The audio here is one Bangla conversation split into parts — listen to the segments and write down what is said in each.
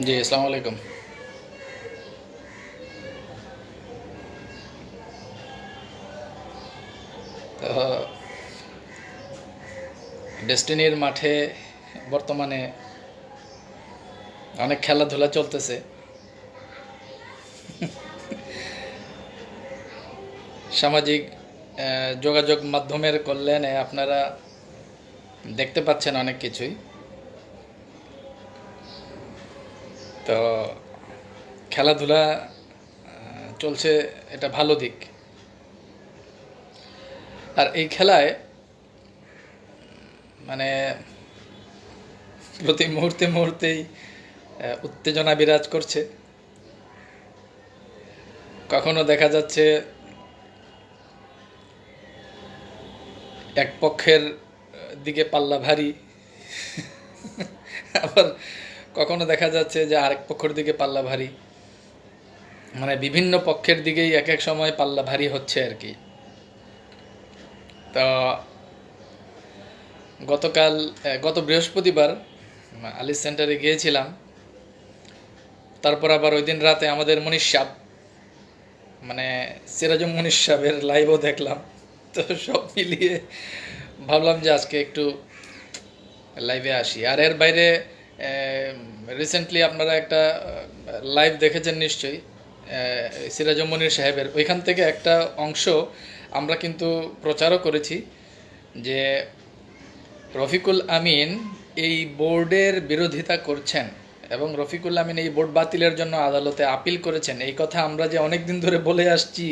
জি, আসসালামু আলাইকুম। তো ডেস্টিনির মাঠে বর্তমানে অনেক খেলাধুলা চলতেছে। সামাজিক যোগাযোগ মাধ্যমের কল্যাণে আপনারা দেখতে পাচ্ছেন অনেক কিছুই। তো খেলাধুলা চলছে, এটা ভালো দিক। আর এই খেলায় মানে প্রতি মুহূর্তে মুহূর্তেই উত্তেজনা বিরাজ করছে। কখনো দেখা যাচ্ছে এক পক্ষের দিকে পাল্লা ভারী, আবার কখনো দেখা যাচ্ছে যে আরেক পক্ষের দিকে পাল্লা ভারী। মানে বিভিন্ন পক্ষের দিকেই এক এক সময় পাল্লা ভারী হচ্ছে আর কি। তো গত বৃহস্পতিবার আলিস সেন্টারে গিয়েছিলাম। তারপর আবার ওই দিন রাতে আমাদের মনীষ সাহ, মানে সিরাজুম মনীষ সাহেবের লাইভও দেখলাম। তো সব মিলিয়ে ভাবলাম যে আজকে একটু লাইভে আসি। আর এর বাইরে রিসেন্টলি আপনারা একটা লাইভ দেখেছেন নিশ্চয়ই, সিরাজুম মনির সাহেবের। ওইখান থেকে একটা অংশ আমরা কিন্তু প্রচারও করেছি যে রফিকুল আমিন এই বোর্ডের বিরোধিতা করছেন এবং রফিকুল আমিন এই বোর্ড বাতিলের জন্য আদালতে আপিল করেছেন। এই কথা আমরা যে অনেক দিন ধরে বলে আসছি,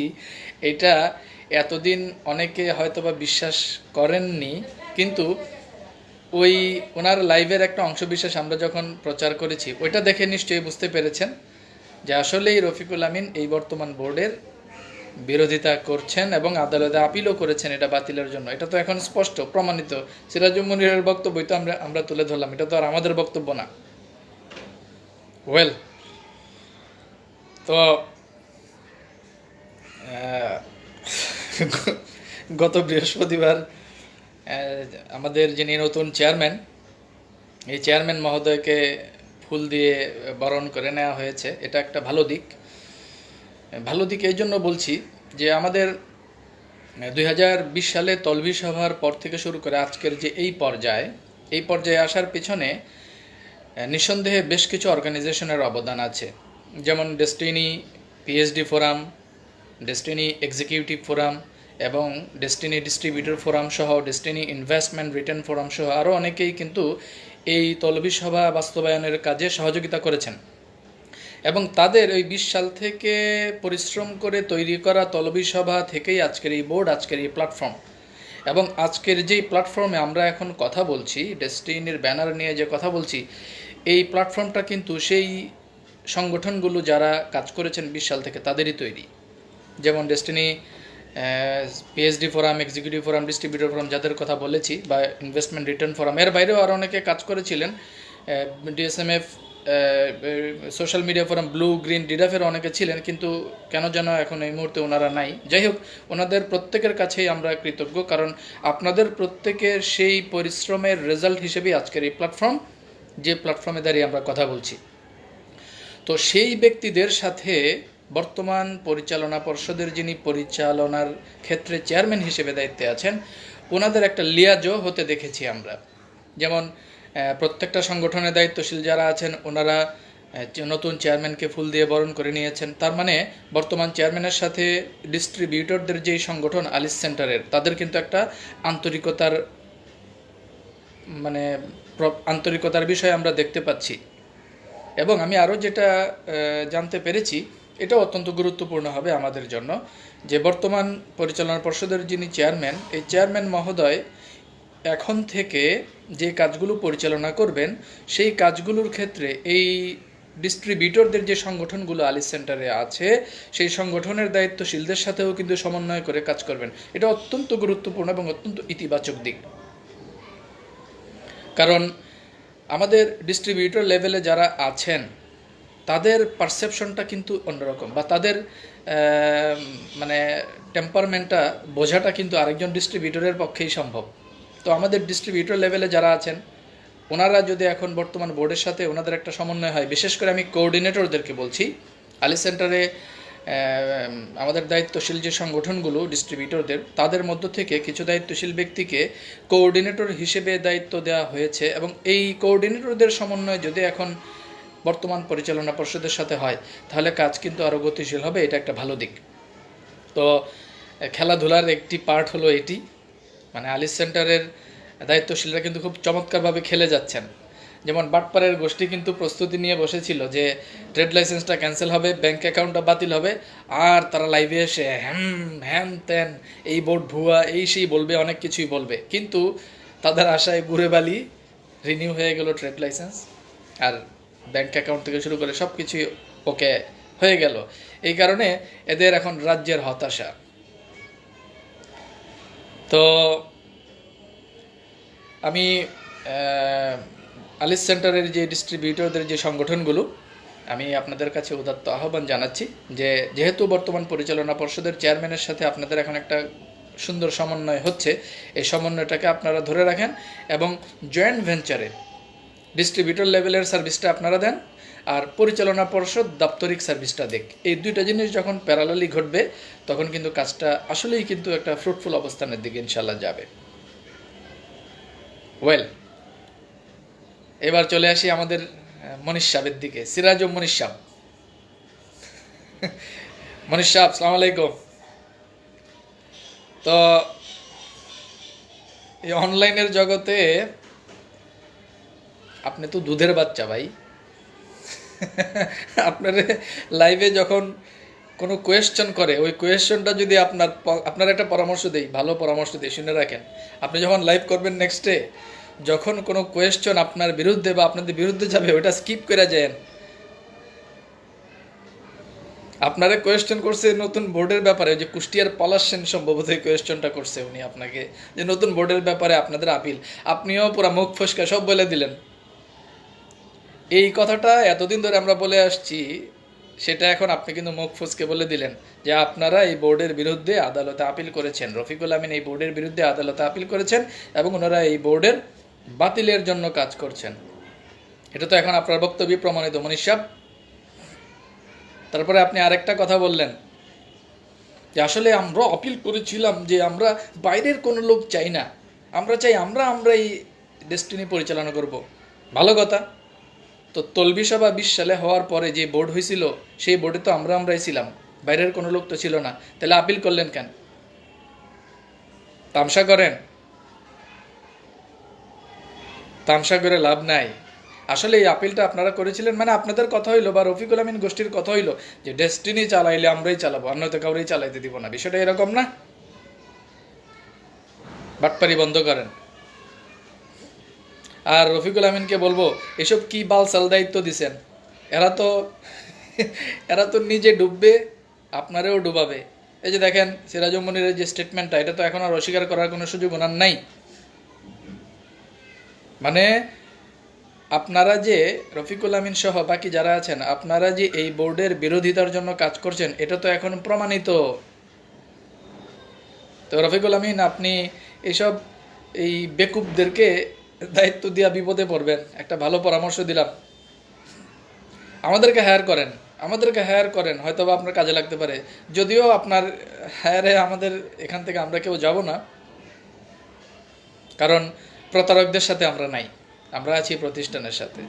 এটা এতদিন অনেকে হয়তোবা বিশ্বাস করেননি, কিন্তু ওই ওনার লাইভের একটা অংশ বিশেষ আমরা যখন প্রচার করেছি, ওইটা দেখে নিশ্চয়ই বুঝতে পেরেছেন যে আসলেই রফিকুল আমিন এই বর্তমান বোর্ডের বিরোধিতা করছেন এবং আদালতে আপিলও করেছেন এটা বাতিলের জন্য। এটা তো এখন স্পষ্ট প্রমাণিত। সিরাজুম মনিরের বক্তব্যই তো আমরা তুলে ধরলাম, এটা তো আর আমাদের বক্তব্য না। ওয়েল, তো গত বৃহস্পতিবার আমাদের যিনি নতুন চেয়ারম্যান, এই চেয়ারম্যান মহোদয়কে ফুল দিয়ে বরণ করে নেওয়া হয়েছে। এটা একটা ভালো দিক। ভালো দিক এই জন্য বলছি যে আমাদের 2020 সালে তলবি সভার পর থেকে শুরু করে আজকের যে এই পর্যায়ে আসার পিছনে নিঃসন্দেহে বেশ কিছু অর্গানাইজেশনের অবদান আছে। যেমন destiny PhD forum, destiny executive forum এবং ডেস্টিনি ডিস্ট্রিবিউটর ফোরাম সহ ডেস্টিনি ইনভেস্টমেন্ট রিটার্ন ফোরাম সহ আরও অনেকেই কিন্তু এই তলবি সভা বাস্তবায়নের কাজে সহযোগিতা করেছেন। এবং তাদের ওই 20 সাল থেকে পরিশ্রম করে তৈরি করা তলবি সভা থেকেই আজকের এই বোর্ড, আজকের এই প্ল্যাটফর্ম। এবং আজকের যেই প্ল্যাটফর্মে আমরা এখন কথা বলছি, ডেস্টিনির ব্যানার নিয়ে যে কথা বলছি, এই প্ল্যাটফর্মটা কিন্তু সেই সংগঠনগুলো যারা কাজ করেছেন 20 সাল থেকে তাদেরই তৈরি। যেমন destiny PhD forum, executive forum, distributor forum যাদের কথা বলেছি, বা ইনভেস্টমেন্ট রিটার্ন ফোরাম, এর বাইরেও আরও অনেকে কাজ করেছিলেন। DSMF, social media forum, blue green, ডিডাফের অনেকে ছিলেন, কিন্তু কেন যেন এখন এই মুহূর্তে ওনারা নাই। যাই হোক, ওনাদের প্রত্যেকের কাছেই আমরা কৃতজ্ঞ, কারণ আপনাদের প্রত্যেকের সেই পরিশ্রমের রেজাল্ট হিসেবেই আজকের এই প্ল্যাটফর্ম, যে প্ল্যাটফর্মে দাঁড়িয়ে আমরা কথা বলছি। তো সেই ব্যক্তিদের সাথে বর্তমান পরিচালনা পর্ষদের যিনি পরিচালনার ক্ষেত্রে চেয়ারম্যান হিসেবে দায়িত্বে আছেন, ওনাদের একটা লিয়াজও হতে দেখেছি আমরা। যেমন প্রত্যেকটা সংগঠনের দায়িত্বশীল যারা আছেন ওনারা নতুন চেয়ারম্যানকে ফুল দিয়ে বরণ করে নিয়েছেন। তার মানে বর্তমান চেয়ারম্যানের সাথে ডিস্ট্রিবিউটরদের যেই সংগঠন আলিস সেন্টারের, তাদের কিন্তু একটা আন্তরিকতার মানে আন্তরিকতার বিষয় আমরা দেখতে পাচ্ছি। এবং আমি আরও যেটা জানতে পেরেছি, এটা অত্যন্ত গুরুত্বপূর্ণ হবে আমাদের জন্য, যে বর্তমান পরিচালনা পর্ষদের যিনি চেয়ারম্যান, এই চেয়ারম্যান মহোদয় এখন থেকে যে কাজগুলো পরিচালনা করবেন, সেই কাজগুলোর ক্ষেত্রে এই ডিস্ট্রিবিউটরদের যে সংগঠনগুলো আলিস সেন্টারে আছে, সেই সংগঠনের দায়িত্বশীলদের সাথেও কিন্তু সমন্বয় করে কাজ করবেন। এটা অত্যন্ত গুরুত্বপূর্ণ এবং অত্যন্ত ইতিবাচক দিক। কারণ আমাদের ডিস্ট্রিবিউটর লেভেলে যারা আছেন তাদের পারসেপশনটা কিন্তু অন্যরকম, বা তাদের মানে টেম্পারমেন্টটা বোঝাটা কিন্তু আরেকজন ডিস্ট্রিবিউটরের পক্ষেই সম্ভব। তো আমাদের ডিস্ট্রিবিউটর লেভেলে যারা আছেন ওনারা যদি এখন বর্তমান বোর্ডের সাথে ওনাদের একটা সমন্বয় হয়, বিশেষ করে আমি কোঅর্ডিনেটরদেরকে বলছি, আলী সেন্টারে আমাদের দায়িত্বশীল যে সংগঠনগুলো ডিস্ট্রিবিউটরদের, তাদের মধ্য থেকে কিছু দায়িত্বশীল ব্যক্তিকে কোঅর্ডিনেটর হিসেবে দায়িত্ব দেওয়া হয়েছে, এবং এই কোঅর্ডিনেটরদের সমন্বয় যদি এখন বর্তমান পরিচালনা পর্ষদের সাথে হয়, তাহলে কাজ কিন্তু আরও গতিশীল হবে। এটা একটা ভালো দিক। তো খেলাধুলার একটি পার্ট হলো এটি, মানে আলিস সেন্টারের দায়িত্বশীলরা কিন্তু খুব চমৎকারভাবে খেলে যাচ্ছেন। যেমন বাটপাড়ের গোষ্ঠী কিন্তু প্রস্তুতি নিয়ে বসেছিল যে ট্রেড লাইসেন্সটা ক্যান্সেল হবে, ব্যাংক অ্যাকাউন্টটা বাতিল হবে, আর তারা লাইভে এসে হ্যান ত্যান, এই বোর্ড ভুয়া, এই সেই বলবে, অনেক কিছুই বলবে। কিন্তু তাদের আশায় গুড়ে বালি রিনিউ হয়ে গেল ট্রেড লাইসেন্স, আর ব্যাংক অ্যাকাউন্ট থেকে শুরু করে সব কিছুই ওকে হয়ে গেল। এই কারণে এদের এখন রাজ্যের হতাশা। তো আমি আলিস সেন্টারের যে ডিস্ট্রিবিউটরদের যে সংগঠনগুলো, আমি আপনাদের কাছে উদাত্ত আহ্বান জানাচ্ছি যে যেহেতু বর্তমান পরিচালনা পর্ষদের চেয়ারম্যানের সাথে আপনাদের এখন একটা সুন্দর সমন্বয় হচ্ছে, এই সমন্বয়টাকে আপনারা ধরে রাখেন এবং জয়েন্ট ভেঞ্চারে ডিস্ট্রিবিউটর লেভেলের সার্ভিসটা আপনারা দেন, আর পরিচালনা পর্ষদ দাপ্তরিক সার্ভিসটা দেখ। এই দুইটা জিনিস যখন প্যারালালি ঘটবে, তখন কিন্তু কাজটা আসলেই কিন্তু একটা ফ্রুটফুল অবস্থানের দিকে ইনশাল্লাহ যাবে। ওয়েল, এবার চলে আসি আমাদের মনীষ সাহেবের দিকে, সিরাজ ও মনীষ সাহেব। মনীষ সাহেব, আসসালামু আলাইকুম। তো এই অনলাইনের জগতে আপনি তো দুধের বাচ্চা ভাই। আপনার লাইভে যখন কোনো কোয়েশ্চন করে, ওই কোয়েশ্চনটা যদি আপনার একটা পরামর্শ দেই, ভালো পরামর্শ দিই, শুনে রাখেন। আপনি যখন লাইভ করবেন নেক্সটে, যখন কোনো কোয়েশ্চন আপনার বিরুদ্ধে বা আপনাদের বিরুদ্ধে যাবে, ওটা স্কিপ করে যান। আপনারা কোয়েশ্চন করছে নতুন বোর্ডের ব্যাপারে, যে কুষ্টিয়ার পলাশ সেন সম্ভবত এই কোয়েশ্চনটা করছে উনি আপনাকে, যে নতুন বোর্ডের ব্যাপারে আপনাদের আপিল, আপনিও পুরা মুখ ফসকা সব বলে দিলেন। এই কথাটা এতদিন ধরে আমরা বলে আসছি, সেটা এখন আপনি কিন্তু মুখ ফসকে বলে দিলেন যে আপনারা এই বোর্ডের বিরুদ্ধে আদালতে আপিল করেছেন। রফিকুল আমিন এই বোর্ডের বিরুদ্ধে আদালতে আপিল করেছেন এবং ওনারা এই বোর্ডের বাতিলের জন্য কাজ করছেন। এটা তো এখন আপনার বক্তব্য প্রমাণিত মনীষ সাহেব। তারপরে আপনি আরেকটা কথা বললেন যে আসলে আমরা আপিল করেছিলাম যে আমরা বাইরের কোনো লোক চাই না, আমরা চাই আমরা এই ডেস্টিনি পরিচালনা করব। ভালো কথা। তো তলবি সভা 20 সালে হওয়ার পরে যে বোর্ড হয়েছিল, সেই বোর্ডে তো আমরাই ছিলাম, বাইরের কোনো লোক তো ছিল না। তাহলে আপিল করলেন কেন? তামসা করেন, তামসা করে লাভ নাই। আসলে এই আপিলটা আপনারা করেছিলেন, মানে আপনাদের কথা হইলো বা রফিকুল আমিন গোষ্ঠীর কথা হইলো যে ডেস্টিনি চালাইলে আমরাই চালাবো, অন্য তো কাউরেই চালাইতে দিব না। বিষয়টা এরকম না? বাটপারি বন্ধ করেন। আর রফিকুল আমিনকে বলবো, এসব কি বালসাল দায়িত্ব দিছেন? এরা তো নিজে ডুববে, আপনারেও ডুবাবে। এই যে দেখেন সিরাজুম মনিরের যে স্টেটমেন্টটা, এটা তো এখন আর অস্বীকার করার কোনো সুযোগ ওনার নাই। মানে আপনারা যে রফিকুল আমিন সহ বাকি যারা আছেন, আপনারা যে এই বোর্ডের বিরোধিতার জন্য কাজ করছেন, এটা তো এখন প্রমাণিত। তো রফিকুল আমিন, আপনি এইসব এই বেকুবদেরকে দায়িত্ব দিয়া বিপদে পড়বেন। একটা ভালো পরামর্শ দিলাম, আমাদেরকে হায়ার করেন, হয়তো বা আপনার কাজে লাগতে পারে। যদিও আপনার হায়ারে আমাদের এখান থেকে আমরা কেউ যাব না, কারণ প্রতারকদের সাথে আমরা নাই, আমরা আছি প্রতিষ্ঠানের সাথে।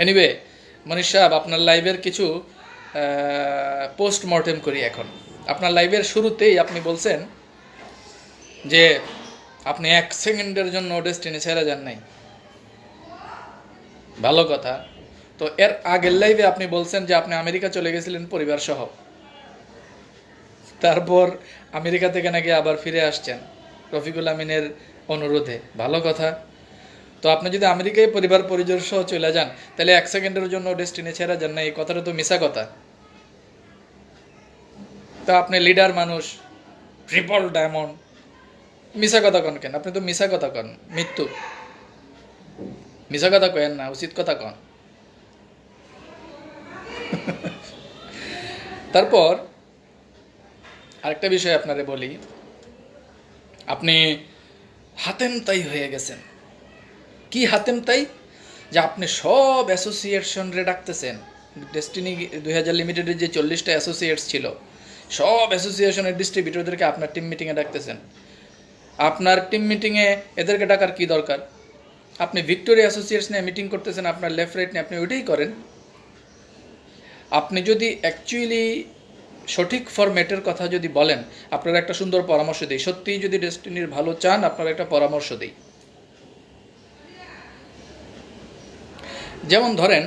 এনিওয়ে মনীষ সাহেব, আপনার লাইভের কিছু পোস্টমর্টেম করি এখন। আপনার লাইভের শুরুতেই আপনি বলছেন যে আপনি 1 সেকেন্ডের জন্য ডেস্টিনি ছেড়ে যান নাই। ভালো কথা। তো এর আগের লাইভে আপনি বলছেন যে আপনি আমেরিকা চলে গেছিলেন পরিবার সহ, তারপর আমেরিকা থেকে নাকি আবার ফিরে আসছেন রফিকুল আমিনের অনুরোধে। ভালো কথা। তো আপনি যদি আমেরিকায় পরিবার পরিজন সহ চলে যান, তাহলে 1 সেকেন্ডের জন্য ডেস্টিনি ছেড়ে যান না, এই কথাটা তো মিছা কথা। তো আপনি লিডার মানুষ, ট্রিপল ডায়মন্ড, মিছা কথা কন কেন? আপনি তো মিছা কথা কন, মৃত্যু। মিছা কথা কেন না, উচিত কথা কন। তারপর আরেকটা বিষয় আপনারে বলি, আপনি হাতেম তাই হয়ে গেছেন। কি হাতেম তাই যে আপনি সব অ্যাসোসিয়েশনরে ডাকতেছেন। ডেস্টিনি 2000 লিমিটেডের যে 40টা অ্যাসোসিয়েটস ছিল, সব অ্যাসোসিয়েশনের ডিস্ট্রিবিউটরদেরকে আপনার টিম মিটিংয়ে ডাকতেছেন। আপনার টিম মিটিংয়ে এদেরকে ডাকার কি দরকার? আপনি ভিক্টোরিয়া অ্যাসোসিয়েটস নিয়ে মিটিং করতেছেন, আপনার লেফট রাইট নিয়ে, আপনি ওইটাই করেন। আপনি যদি অ্যাকচুয়ালি সঠিক ফরম্যাটের কথা যদি বলেন, আপনারা একটা সুন্দর পরামর্শ দিই। সত্যিই যদি ডেস্টিনির ভালো চান, আপনারা একটা পরামর্শ দিই। যেমন ধরেন,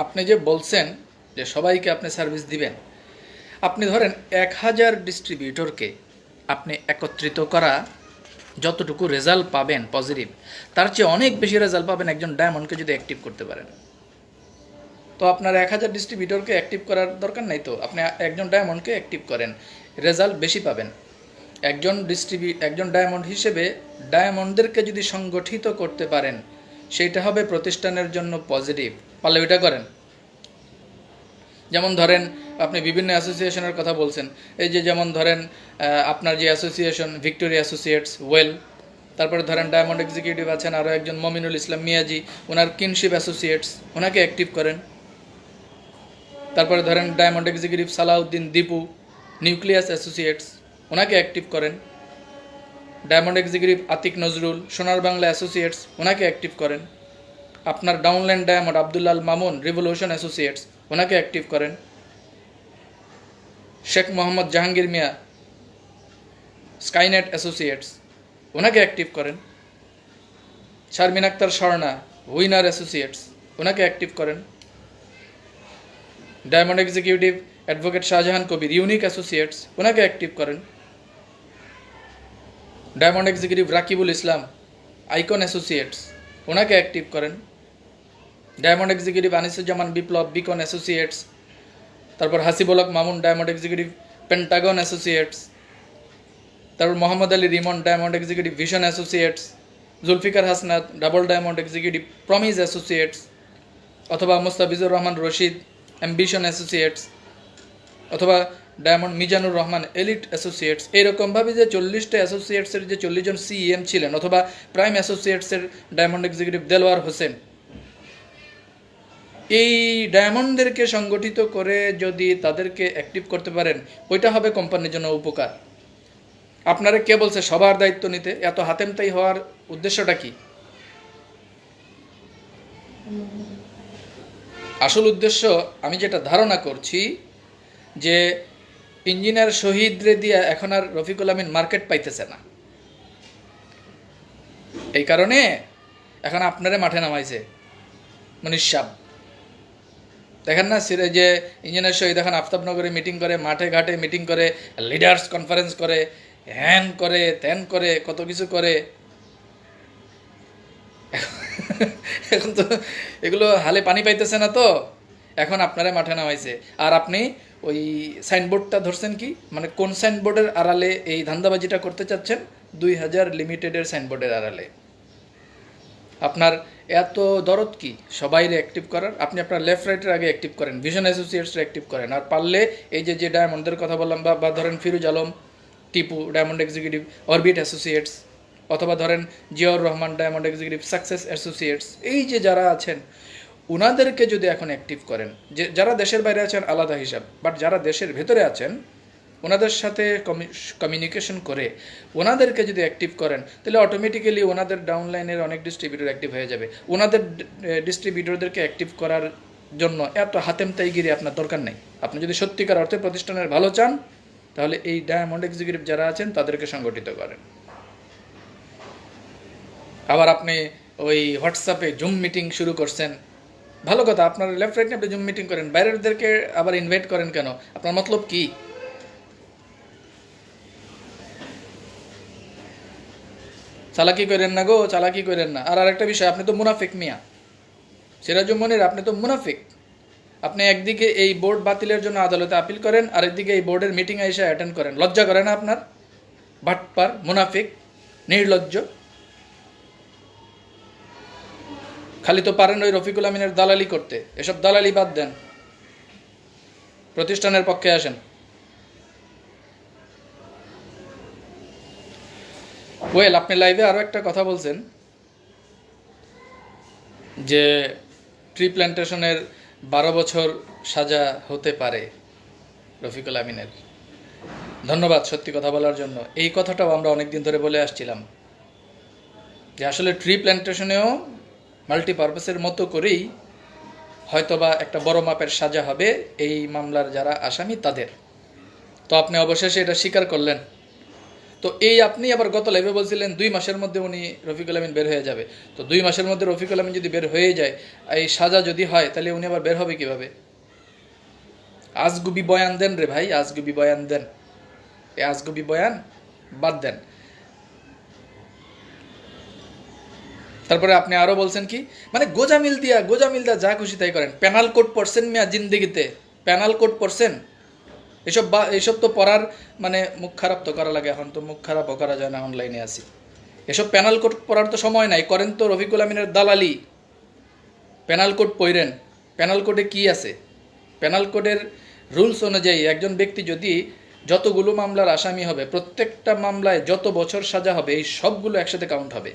আপনি যে বলছেন যে সবাইকে আপনি সার্ভিস দিবেন, আপনি ধরেন 1000 ডিস্ট্রিবিউটরকে আপনি একত্রিত করা, যতটুকু রেজাল্ট পাবেন পজিটিভ, তার চেয়ে অনেক বেশি রেজাল্ট পাবেন একজন ডায়মন্ডকে যদি অ্যাক্টিভ করতে পারেন। তো আপনার 1000 ডিস্ট্রিবিউটরকে অ্যাক্টিভ করার দরকার নাই, তো আপনি একজন ডায়মন্ডকে অ্যাক্টিভ করেন, রেজাল্ট বেশি পাবেন। একজন ডায়মন্ড হিসেবে ডায়মন্ডদেরকে যদি সংগঠিত করতে পারেন, সেইটা হবে প্রতিষ্ঠানের জন্য পজিটিভ। পারলে ওইটা করেন। যেমন ধরেন, আপনি বিভিন্ন অ্যাসোসিয়েশনের কথা বলছেন, এই যে যেমন ধরেন আপনার যে অ্যাসোসিয়েশন ভিক্টোরিয়া অ্যাসোসিয়েটস ওয়েল, তারপরে ধরেন ডায়মন্ড এক্সিকিউটিভ আছেন আরও একজন মমিনুল ইসলাম মিয়াজি, ওনার কিনশিপ অ্যাসোসিয়েটস, ওনাকে অ্যাক্টিভ করেন। তারপরে ধরেন diamond executive Salauddin Dipu nucleus associates, ওনাকে অ্যাক্টিভ করেন। Diamond executive Atik Nazrul Sonar Bangla associates, ওনাকে অ্যাক্টিভ করেন। আপনার downline diamond Abdullah al Mamun revolution associates, ওনাকে অ্যাক্টিভ করেন। শেখ মোহাম্মদ জাহাঙ্গীর মিয়া স্কাইনেট অ্যাসোসিয়েটস, ওনাকে অ্যাক্টিভ করেন। শারমিন আক্তার স্বর্ণা উইনার অ্যাসোসিয়েটস, ওনাকে অ্যাক্টিভ করেন। Diamond executive advocate Shahjahan Kabir unique associates, ওনাকে অ্যাক্টিভ করেন। Diamond executive Rakibul Islam Icon Associates, ওনাকে অ্যাক্টিভ করেন। Diamond executive Anisuzzaman Biplob Beacon Associates, তারপর Hasibul Haque Mamun diamond executive Pentagon Associates, তারপর Mohammad Ali Rimon diamond executive Vision Associates, Zulfikar Hasnat double diamond executive Promise Associates, অথবা মুস্তাফিজুর রহমান রশিদ অ্যাম্বিশন অ্যাসোসিয়েটস, অথবা diamond Mizanur Rahman Elite Associates. এইরকমভাবে যে 40টা অ্যাসোসিয়েটসের যে 40 জন সিএম ছিলেন, অথবা প্রাইম অ্যাসোসিয়েটসের ডায়মন্ড এক্সিকিউটিভ দেলোয়ার হোসেন, এই ডায়মন্ডদেরকে সংগঠিত করে যদি তাদেরকে অ্যাক্টিভ করতে পারেন, ওইটা হবে কোম্পানির জন্য উপকার। আপনারা কে বলছে সবার দায়িত্ব নিতে? এত হাতেমতাই হওয়ার উদ্দেশ্যটা কি? আসল উদ্দেশ্য আমি যেটা ধারণা করছি, যে ইঞ্জিনিয়ার শহীদরে দিয়া এখন আর রফিকুল আমিন মার্কেট পাইতেছে না, এই কারণে এখন আপনারে মাঠে নামাইছে মনীষ সাহ। দেখেন না যে ইঞ্জিনিয়ার শহীদ এখন আফতাবনগরে মিটিং করে, মাঠে ঘাটে মিটিং করে, লিডার্স কনফারেন্স করে, হ্যান করে ত্যান করে, কত কিছু করে। এখন তো এগুলো হালে পানি পাইতেছে না, তো এখন আপনারা মাঠে নামাইছে। আর আপনি ওই সাইনবোর্ডটা ধরছেন কি, মানে কোন সাইনবোর্ডের আড়ালে এই ধান্দাবাজিটা করতে চাচ্ছেন? 2000 লিমিটেডের সাইনবোর্ডের আড়ালে। আপনার এত দরদ কি সবাইরে অ্যাক্টিভ করার? আপনি আপনার লেফট রাইটের আগে অ্যাক্টিভ করেন, ভিশন অ্যাসোসিয়েটসরা অ্যাক্টিভ করেন। আর পারলে এই যে ডায়মন্ডের কথা বললাম, বা ধরেন Firoz Alam Tipu diamond executive orbit associates, অথবা ধরেন Ziaur Rahman diamond executive success associates, এই যে যারা আছেন ওনাদেরকে যদি এখন অ্যাক্টিভ করেন, যে যারা দেশের বাইরে আছেন আলাদা হিসাব, বাট যারা দেশের ভেতরে আছেন ওনাদের সাথে কমিউনিকেশন করে ওনাদেরকে যদি অ্যাক্টিভ করেন, তাহলে অটোমেটিক্যালি ওনাদের ডাউনলাইনের অনেক ডিস্ট্রিবিউটর অ্যাক্টিভ হয়ে যাবে। ওনাদের ডিস্ট্রিবিউটরদেরকে অ্যাক্টিভ করার জন্য এত হাতেমতাইগিরি আপনার দরকার নেই। আপনি যদি সত্যিকার অর্থে প্রতিষ্ঠানের ভালো চান, তাহলে এই ডায়মন্ড এক্সিকিউটিভ যারা আছেন তাদেরকে সংগঠিত করেন। আবার আপনি ওই হোয়াটসঅ্যাপে জুম মিটিং শুরু করছেন, ভালো কথা, আপনার লেফট রাইট আপনি জুম মিটিং করেন, বাইরেরদেরকে আবার ইনভাইট করেন কেন? আপনার মতলব কি? চালাকি করেন না গো, চালাকি করেন না। আর আরেকটা বিষয়, আপনি তো মুনাফিক মিয়া সিরাজুম মনির, আপনি তো মুনাফিক। আপনি একদিকে এই বোর্ড বাতিলের জন্য আদালতে আপিল করেন, আরেকদিকে এই বোর্ডের মিটিংয়ে এসে অ্যাটেন্ড করেন। লজ্জা করে না আপনার? বাটপার, মুনাফিক, নির্লজ্জ। খালি তো পারেন ওই রফিকুল আমিনের দালালি করতে। এসব দালালি বাদ দেন, প্রতিষ্ঠানের পক্ষে আসেন। ওয়েল, আপনি লাইভে আরও একটা কথা বলছেন যে ট্রি প্ল্যান্টেশনের 12 বছর সাজা হতে পারে রফিকুল আমিনের। ধন্যবাদ সত্যি কথা বলার জন্য। এই কথাটাও আমরা অনেকদিন ধরে বলে আসছিলাম যে আসলে ট্রি প্ল্যান্টেশনেও মাল্টিপারপাসের মতো করেই হয়তোবা একটা বড় মাপের সাজা হবে এই মামলার যারা আসামি তাদের। তো আপনি অবশেষে এটা স্বীকার করলেন। তো এই আপনি আবার গত লাইভে বলছিলেন 2 মাসের মধ্যে উনি রফিকুল আমিন বের হয়ে যাবে। তো 2 মাসের মধ্যে রফিকুল আমিন যদি বের হয়ে যায়, এই সাজা যদি হয়, তাহলে উনি আবার বের হবে কিভাবে? আজগুবি বয়ান দেন রে ভাই, আজগুবি বয়ান দেন। এই আজগুবি বয়ান বাদ দেন। তারপরে আপনি আরো বলছেন কি, মানে গোজামিল দিয়া যা খুশি তাই করেন। প্যানাল কোড পড়ছেন মিয়া জিন্দেগিতে? প্যানাল কোড পড়ছেন? এসব তো পড়ার মানে মুখ খারাপ তো করা লাগে। এখন তো মুখ খারাপও করা যায় না, অনলাইনে আছি। এসব প্যানাল কোড পড়ার তো সময় নাই। করেন তো রফিকুল আমিনের দালালি। প্যানাল কোড পড়েন। প্যানাল কোডে কি আছে? প্যানাল কোডের রুলস অনুযায়ী একজন ব্যক্তি যদি যতগুলো মামলার আসামি হবে, প্রত্যেকটা মামলায় যত বছর সাজা হবে, এই সবগুলো একসাথে কাউন্ট হবে।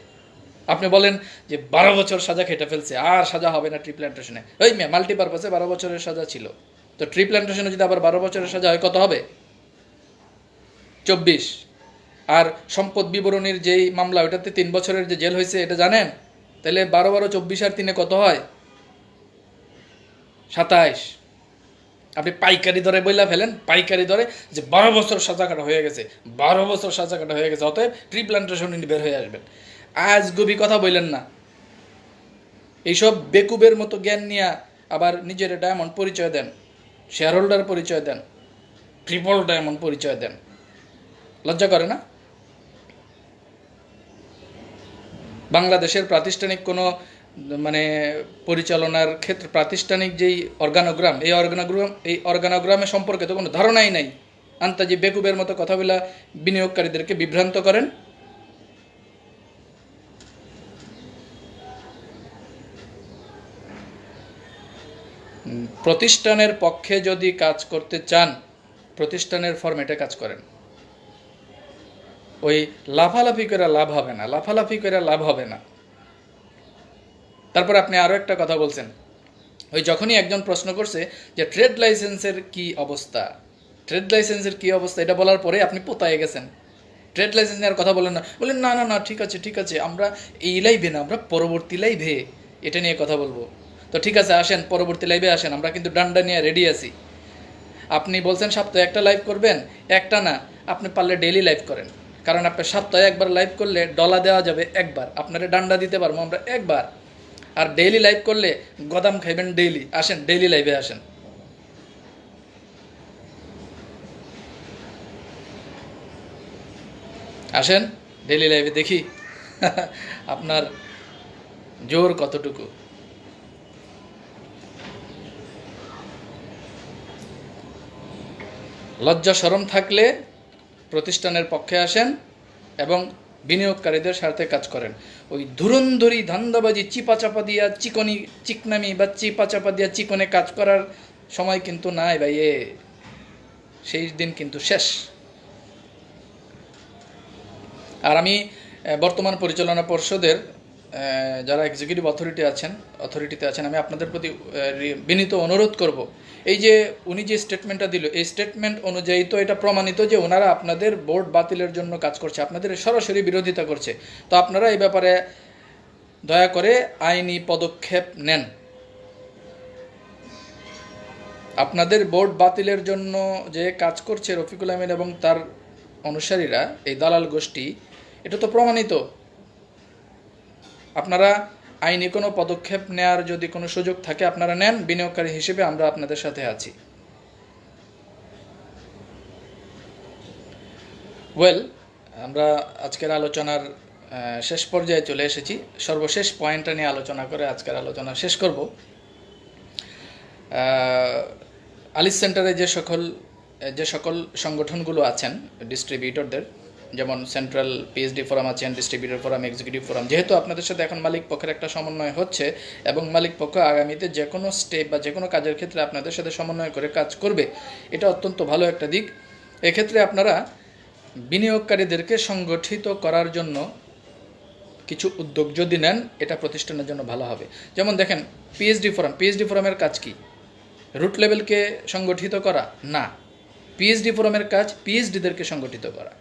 আপনি বলেন যে 12 বছর সাজা খেটে ফেলছে, আর সাজা হবে না ট্রি প্ল্যান্টেশনে। ওই মেয়ে মাল্টিপারপাসে 12 বছরের সাজা ছিল, তো ট্রি প্ল্যান্টেশনে যদি আবার 12 বছরের সাজা হয় কত হবে? 24। আর সম্পদ বিবরণীর যেই মামলা, ওইটাতে 3 বছরের যে জেল হয়েছে এটা জানেন? তাহলে 12 12 24 আর 3 কত হয়? 27। আপনি পাইকারি দরে বইলা ফেলেন, পাইকারি দরে যে 12 বছর সাজা কাটা হয়ে গেছে, 12 বছর সাজা কাটা হয়ে গেছে, অতএব ট্রি প্ল্যান্টেশন বের হয়ে আসবেন। আজ গবি কথা বললেন না। এইসব বেকুবের মতো জ্ঞান নিয়ে আবার নিজের ডায়মন্ড পরিচয় দেন, শেয়ার হোল্ডার পরিচয় দেন, ট্রিপল ডায়মন্ড পরিচয় দেন। লজ্জা করে না? বাংলাদেশের প্রাতিষ্ঠানিক কোনো মানে পরিচালনার ক্ষেত্রে প্রাতিষ্ঠানিক যেই অর্গানোগ্রাম, এই অর্গানোগ্রামের সম্পর্কে তো কোনো ধারণাই নাই। আন্তাজি বেকুবের মতো কথা বলা বিনিয়োগকারীদেরকে বিভ্রান্ত করেন। প্রতিষ্ঠানের পক্ষে যদি কাজ করতে চান, প্রতিষ্ঠানের ফরম্যাটে কাজ করেন। ওই লাফালাফি করে লাভ হবে না, লাফালাফি করে লাভ হবে না। তারপর আপনি আরও একটা কথা বলছেন, ওই যখনই একজন প্রশ্ন করছে যে ট্রেড লাইসেন্সের কি অবস্থা, ট্রেড লাইসেন্সের কি অবস্থা, এটা বলার পরে আপনি পোতায় গেছেন। ট্রেড লাইসেন্স নেওয়ার কথা বলেন না, বলেন না না না ঠিক আছে ঠিক আছে, আমরা এই লাইভে না, আমরা পরবর্তী লাইভে এটা নিয়ে কথা বলবো। তো ঠিক আছে, আসেন পরবর্তী লাইভে আসেন, আমরা কিন্তু ডান্ডা নিয়ে রেডি আছি। আপনি বলছেন সপ্তাহে একটা লাইভ করবেন, একটা না, আপনি পারলে ডেইলি লাইভ করেন। কারণ আপনি সপ্তাহে একবার লাইভ করলে ডলা দেওয়া যাবে একবার, আপনারা ডান্ডা দিতে পারবো আমরা একবার। আর ডেইলি লাইভ করলে গদাম খাইবেন ডেইলি। আসেন ডেইলি লাইভে আসেন। আসেন ডেইলি লাইভে, দেখি আপনার জোর কতটুকু। লজ্জা শরম থাকলে প্রতিষ্ঠানের পক্ষে আসেন এবং বিনিয়োগকারীদের স্বার্থে কাজ করেন। ওই ধুরন্ধরি ধান্দাবাজি চিপা চাপা দিয়া চিকনামি বা চিপা চাপা দিয়া চিকনে কাজ করার সময় কিন্তু নাই ভাই, সেই দিন কিন্তু শেষ। আর আমি বর্তমান পরিচালনা পর্ষদের যারা এক্সিকিউটিভ অথরিটিতে আছেন, আমি আপনাদের প্রতি বিনীত অনুরোধ করব, এই যে উনি যে স্টেটমেন্টটা দিল, এই স্টেটমেন্ট অনুযায়ী তো এটা প্রমাণিত যে ওনারা আপনাদের বোর্ড বাতিলের জন্য কাজ করছে, আপনাদের সরাসরি বিরোধিতা করছে। তো আপনারা এই ব্যাপারে দয়া করে আইনি পদক্ষেপ নেন। আপনাদের বোর্ড বাতিলের জন্য যে কাজ করছে রফিকুল আমিন এবং তার অনুসারীরা, এই দালাল গোষ্ঠী, এটা তো প্রমাণিত। আপনারা আইনি কোনো পদক্ষেপ নেওয়ার যদি কোনো সুযোগ থাকে আপনারা নেন, বিনিয়োগকারী হিসেবে আমরা আপনাদের সাথে আছি। ওয়েল, আমরা আজকের আলোচনার শেষ পর্যায়ে চলে এসেছি। সর্বশেষ পয়েন্টটা নিয়ে আলোচনা করে আজকের আলোচনা শেষ করব। আলিস সেন্টারে যে সকল সংগঠনগুলো আছেন ডিস্ট্রিবিউটরদের, যেমন সেন্ট্রাল পিএইচডি ফোরাম আছেন, ডিস্ট্রিবিউটর ফোরাম, এক্সিকিউটিভ ফোরাম, যেহেতু আপনাদের সাথে এখন মালিক পক্ষের একটা সমন্বয় হচ্ছে এবং মালিক পক্ষ আগামীতে যে কোনো স্টেপ বা যে কোনো কাজের ক্ষেত্রে আপনাদের সাথে সমন্বয় করে কাজ করবে, এটা অত্যন্ত ভালো একটা দিক। এক্ষেত্রে আপনারা বিনিয়োগকারীদেরকে সংগঠিত করার জন্য কিছু উদ্যোগ যদি নেন এটা প্রতিষ্ঠানের জন্য ভালো হবে। যেমন দেখেন পিএইচডি ফোরামের কাজ কি? রুট লেভেলকে সংগঠিত করা না, পিএইচডি ফোরামের কাজ পিএইচডিদেরকে সংগঠিত করা।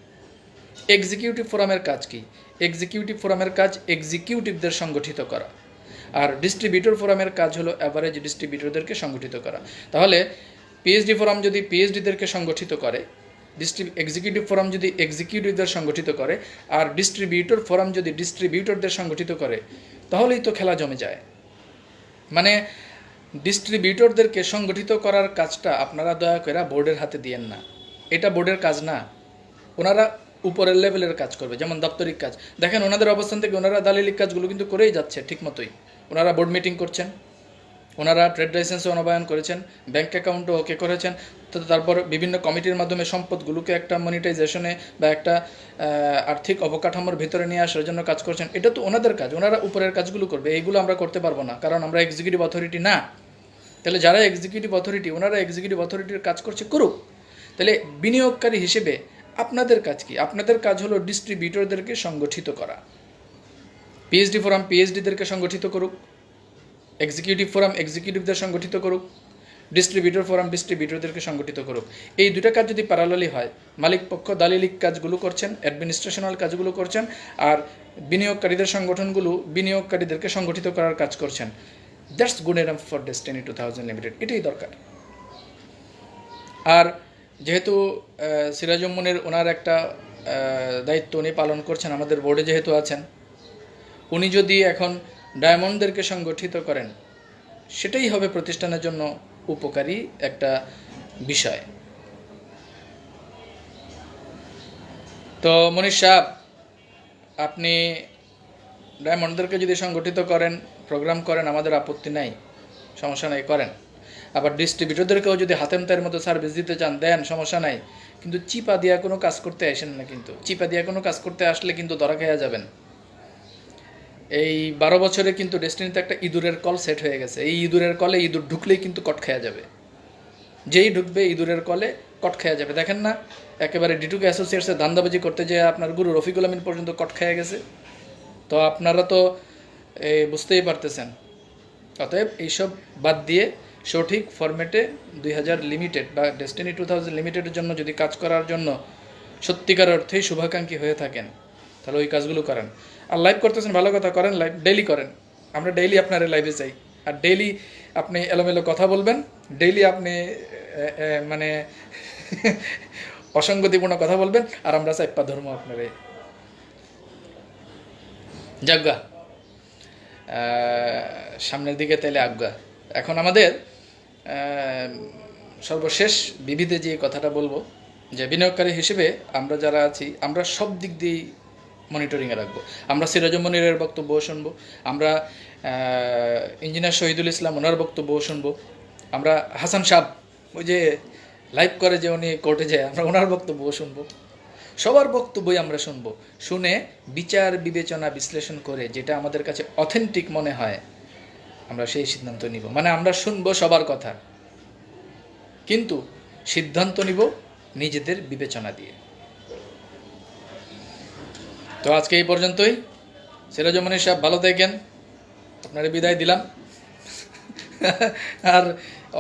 এক্সিকিউটিভ ফোরামের কাজ কি? এক্সিকিউটিভ ফোরামের কাজ এক্সিকিউটিভদের সংগঠিত করা। আর ডিস্ট্রিবিউটর ফোরামের কাজ হলো অ্যাভারেজ ডিস্ট্রিবিউটরদেরকে সংগঠিত করা। তাহলে পিএইচডি ফোরাম যদি পিএইচডিদেরকে সংগঠিত করে, এক্সিকিউটিভ ফোরাম যদি এক্সিকিউটিভদের সংগঠিত করে, আর ডিস্ট্রিবিউটর ফোরাম যদি ডিস্ট্রিবিউটরদের সংগঠিত করে, তাহলেই তো খেলা জমে যায়। মানে ডিস্ট্রিবিউটরদেরকে সংগঠিত করার কাজটা আপনারা দয়া করে বোর্ডের হাতে দিয়েন না, এটা বোর্ডের কাজ না। ওনারা উপরের লেভেলের কাজ করবে, যেমন দাপ্তরিক কাজ। দেখেন ওনাদের অবস্থান থেকে ওনারা দালিলিক কাজগুলো কিন্তু করেই যাচ্ছে ঠিক মতোই। ওনারা বোর্ড মিটিং করছেন, ওনারা ট্রেড লাইসেন্সও নবায়ন করেছেন, ব্যাঙ্ক অ্যাকাউন্টও ওকে করেছেন। তো তারপর বিভিন্ন কমিটির মাধ্যমে সম্পদগুলোকে একটা মনিটাইজেশনে বা একটা আর্থিক অবকাঠামোর ভিতরে নিয়ে আসার জন্য কাজ করছেন। এটা তো ওনাদের কাজ, ওনারা উপরের কাজগুলো করবে। এইগুলো আমরা করতে পারবো না, কারণ আমরা এক্সিকিউটিভ অথরিটি না। তাহলে যারা এক্সিকিউটিভ অথরিটি, ওনারা এক্সিকিউটিভ অথরিটির কাজ করছে, করুক। তাহলে বিনিয়োগকারী হিসেবে আপনাদের কাজ কি? আপনাদের কাজ হলো ডিস্ট্রিবিউটরদেরকে সংগঠিত করা। পিএইচডি ফোরাম পিএইচডিদেরকে সংগঠিত করুক, এক্সিকিউটিভ ফোরাম এক্সিকিউটিভদের সংগঠিত করুক, ডিস্ট্রিবিউটর ফোরাম ডিস্ট্রিবিউটরদেরকে সংগঠিত করুক। এই দুটা কাজ যদি প্যারালালি হয়, মালিক পক্ষ দালিলিক কাজগুলো করছেন, অ্যাডমিনিস্ট্রেশনাল কাজগুলো করছেন, আর বিনিয়োগকারীদের সংগঠনগুলো বিনিয়োগকারীদেরকে সংগঠিত করার কাজ করছেন, that's good enough for destiny 2000 limited. এটাই দরকার। আর যেহেতু সিরাজুম মুনির ওনার একটা দায়িত্ব উনি পালন করছেন, আমাদের বোর্ডে যেহেতু আছেন, উনি যদি এখন ডায়মন্ডদেরকে সংগঠিত করেন, সেটাই হবে প্রতিষ্ঠানের জন্য উপকারী একটা বিষয়। তো মনীষ সাহেব, আপনি ডায়মন্ডদেরকে যদি সংগঠিত করেন, প্রোগ্রাম করেন, আমাদের আপত্তি নাই, সমস্যা নাই, করেন। আবার ডিস্ট্রিবিউটরদেরকেও যদি হাতেমতার মতো সার্ভিস দিতে চান, দেন, সমস্যা নাই। কিন্তু চিপা দিয়া কোনো কাজ করতে আসেন না। কিন্তু চিপা দিয়া কোনো কাজ করতে আসলে কিন্তু ধরা খেয়ে যাবেন। এই 12 বছরে কিন্তু ডেস্টিনিতে একটা ইঁদুরের কল সেট হয়ে গেছে। এই ইঁদুরের কলে ইঁদুর ঢুকলেই কিন্তু কট খেয়া যাবে। যেই ঢুকবে ইঁদুরের কলে কট খেয়া যাবে। দেখেন না, একেবারে ডিটুকে অ্যাসোসিয়েটসের ধান্দাবাজি করতে যেয়ে আপনার গুরু রফিকুল আমিন পর্যন্ত কট খেয়ে গেছে। তো আপনারা তো বুঝতেই পারতেছেন। অতএব এইসব বাদ দিয়ে সঠিক ফরম্যাটে 2000 লিমিটেড বা ডেস্টিনি 2000 লিমিটেডের জন্য যদি কাজ করার জন্য সত্যিকার অর্থেই শুভাকাঙ্ক্ষী হয়ে থাকেন, তাহলে ওই কাজগুলো করেন। আর লাইভ করতেছেন, ভালো কথা, করেন, লাইভ ডেইলি করেন। আমরা ডেইলি আপনার লাইভে চাই। আর ডেইলি আপনি এলোমেলো কথা বলবেন, ডেইলি আপনি মানে অসঙ্গতিপূর্ণ কথা বলবেন, আর আমরা চাইপা ধর্ম আপনারে যাজ্ঞা সামনের দিকে তাইলে আজ্ঞা। এখন আমাদের সর্বশেষ বিবিধে যে কথাটা বলবো, যে বিনিয়োগকারী হিসেবে আমরা যারা আছি, আমরা সব দিক দিয়েই মনিটরিংয়ে রাখবো। আমরা সিরাজুম মুনিরের বক্তব্যও শুনবো, আমরা ইঞ্জিনিয়ার শহীদুল ইসলাম ওনার বক্তব্যও শুনবো, আমরা হাসান সাহেব ওই যে লাইভ করে যে উনি কোর্টে যায়, আমরা ওনার বক্তব্যও শুনবো। সবার বক্তব্যই আমরা শুনবো, শুনে বিচার বিবেচনা বিশ্লেষণ করে যেটা আমাদের কাছে অথেন্টিক মনে হয় আমরা সেই সিদ্ধান্ত নিব। মানে আমরা শুনবো সবার কথা, কিন্তু সিদ্ধান্ত নিব নিজেদের বিবেচনা দিয়ে। তো আজকে এই পর্যন্তই। সিরাজুম মুনির সাহেব ভালো থাকেন, আপনারা বিদায় দিলাম। আর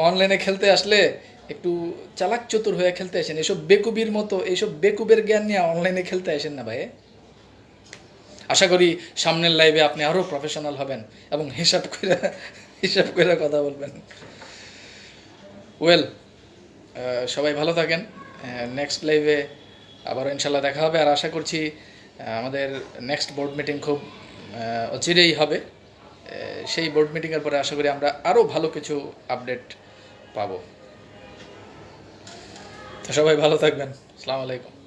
অনলাইনে খেলতে আসলে একটু চালাক চতুর হয়ে খেলতে আসেন। এসব বেকুবির মতো, এইসব বেকুবের জ্ঞান নিয়ে অনলাইনে খেলতে আসেন না ভাই। আশা করি সামনের লাইভে আপনি আরও প্রফেশনাল হবেন এবং হিসাব করে কথা বলবেন। ওয়েল, সবাই ভালো থাকেন। নেক্সট লাইভে আবারও ইনশাল্লাহ দেখা হবে। আর আশা করছি আমাদের নেক্সট বোর্ড মিটিং খুব অচিরেই হবে। সেই বোর্ড মিটিংয়ের পরে আশা করি আমরা আরও ভালো কিছু আপডেট পাবো। তো সবাই ভালো থাকবেন। আসসালামু আলাইকুম।